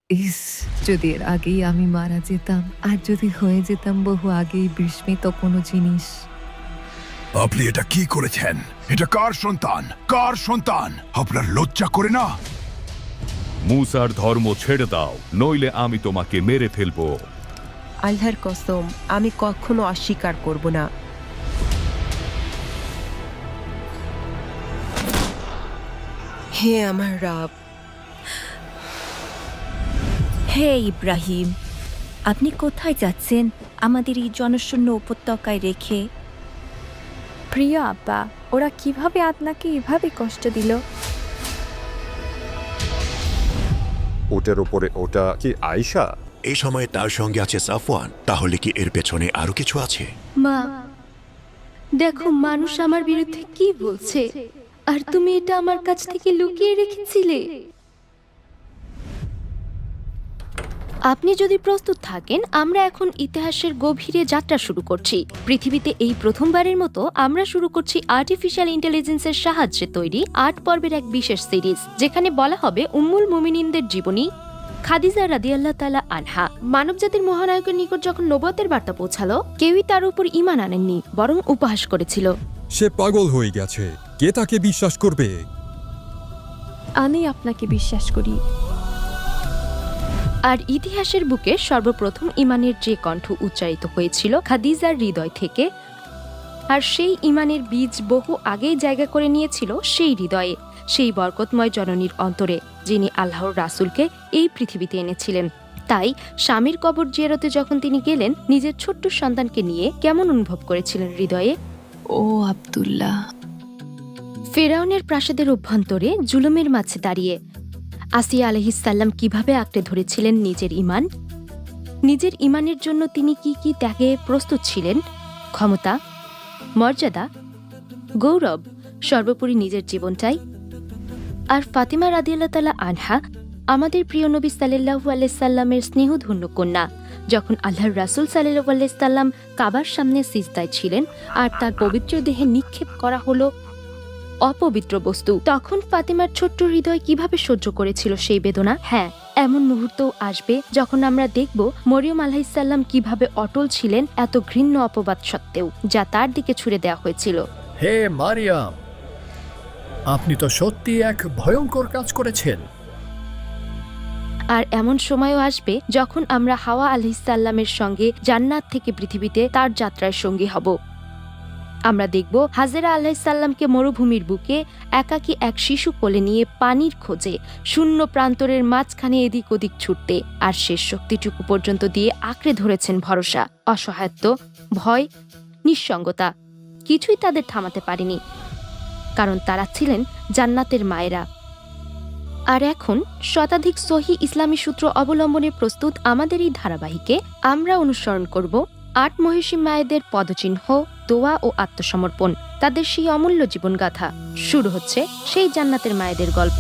ইস! যদি এর আগেই আমি মারা যেতাম, আর যদি হয়ে যেতাম বহু আগেই বিস্মিত কোনো জিনিস। আপনি এটা কি করেছেন? এটা কার সন্তান? কার সন্তান? আপনার লজ্জা করে না? মূসার ধর্ম ছেড়ে দাও, নইলে আমি তোমাকে মেরে ফেলব। আল্লাহর কসম, আমি কখনো অস্বীকার করব না। হে আমার রব। হে ইব্রাহিম, আপনি কোথায় যাচ্ছেন আমাদের এই জনশূন্য উপত্যকায় রেখে? প্রিয় আব্বা, ওরা কিভাবে আপনাকে এভাবে কষ্ট দিল? ওটার উপরে ওটা কি আয়েশা? এই সময়ে তার সঙ্গে আছে সাফওয়ান। তাহলে কি এর পেছনে আরো কিছু আছে? মা, দেখো মানুষ আমার বিরুদ্ধে কি বলছে, আর তুমি এটা আমার কাছ থেকে লুকিয়ে রেখেছিলে। আপনি যদি প্রস্তুত থাকেন, আমরা এখন ইতিহাসের গভীরে যাত্রা শুরু করছি। পৃথিবীতে এই প্রথমবারের মতো আমরা শুরু করছি আর্টিফিশিয়াল ইন্টেলিজেন্সের সাহায্যে তৈরি ৮ পর্বের এক বিশেষ সিরিজ, যেখানে বলা হবে উম্মুল মুমিনিনদের জীবনী খাদিজা রাদিয়াল্লাহু তাআলা আনহা। মানবজাতির মহানায়কের নিকট যখন নবুয়তের বার্তা পৌঁছালো, কেউই তার উপর ঈমান আনেননি, বরং উপহাস করেছিল। সে পাগল হয়ে গেছে, কে তাকে বিশ্বাস করবে? আমি আপনাকে বিশ্বাস করি। আর ইতিহাসের বুকে সর্বপ্রথম ঈমানের যে কণ্ঠ উচ্চারিত হয়েছিল খাদিজার হৃদয় থেকে, আর সেই ঈমানের বীজ বহু আগেই জায়গা করে নিয়েছিল সেই হৃদয়ে, সেই বরকতময় জননীর অন্তরে, যিনি আল্লাহর রাসূলকে এই পৃথিবীতে এনেছিলেন। তাই স্বামীর কবর জিয়ারতে যখন তিনি গেলেন, নিজের ছোট্ট সন্তানকে নিয়ে কেমন অনুভব করেছিলেন হৃদয়ে? ও আব্দুল্লাহ! ফেরাউনের প্রাসাদের অভ্যন্তরে জুলুমের মাঝে দাঁড়িয়ে আসিয়া আলাইহিসসালাম কিভাবে আঁকড়ে ধরেছিলেন নিজের ঈমান। নিজের ঈমানের জন্য তিনি কি কি ত্যাগে প্রস্তুত ছিলেন? ক্ষমতা, মর্যাদা, গৌরব, সর্বোপরি নিজের জীবনটাই। আর ফাতিমা রাদিয়াল্লাহু তাআলা আনহা, আমাদের প্রিয় নবী সাল্লাল্লাহু আলাইহি সাল্লামের স্নেহধন্য কন্যা, যখন আল্লাহর রাসূল সাল্লাল্লাহু আলাইহি সাল্লাম কাবার সামনে সিজদায় ছিলেন আর তার পবিত্র দেহে নিক্ষেপ করা হলো অপবিত্র বস্তু, তখন ফাতিমার ছোট্ট হৃদয় কিভাবে সহ্য করেছিল সেই বেদনা? হ্যাঁ, এমন মুহূর্তও আসবে যখন আমরা দেখব মরিয়ম আলাইহিসসালাম কিভাবে অটল ছিলেন এত ঘৃণ্য অপবাদ সত্ত্বেও, যা তার দিকে ছুড়ে দেওয়া হয়েছিল। হে মারিয়াম, আপনি তো সত্যি এক ভয়ঙ্কর কাজ করেছেন। আর এমন সময়ও আসবে যখন আমরা হাওয়া আলাইহিসসালামের সঙ্গে জান্নাত থেকে পৃথিবীতে তার যাত্রার সঙ্গী হব। আমরা দেখব হাজেরা আলাইহিসসালামকে মরুভূমির বুকে একাকী এক শিশু কোলে নিয়ে পানির খোঁজে শূন্য প্রান্তরের মাঝখানে এদিক ওদিক ছুটতে, আর শেষ শক্তিটুকু পর্যন্ত দিয়ে আঁকড়ে ধরেছেন ভরসা, অসহায়ত্ব, ভয়, নিঃসঙ্গতা। কিছুই তাদের থামাতে পারেনি, কারণ তারা ছিলেন জান্নাতের মায়েরা। আর এখন শতাধিক সহি ইসলামী সূত্র অবলম্বনে প্রস্তুত আমাদের এই ধারাবাহিকে আমরা অনুসরণ করব ৮ মহিষী মায়েদের পদচিহ্ন, দোয়া ও আত্মসমর্পণ, তাদের সেই অমূল্য জীবনগাথা। শুরু হচ্ছে সেই জান্নাতের মায়েদের গল্প।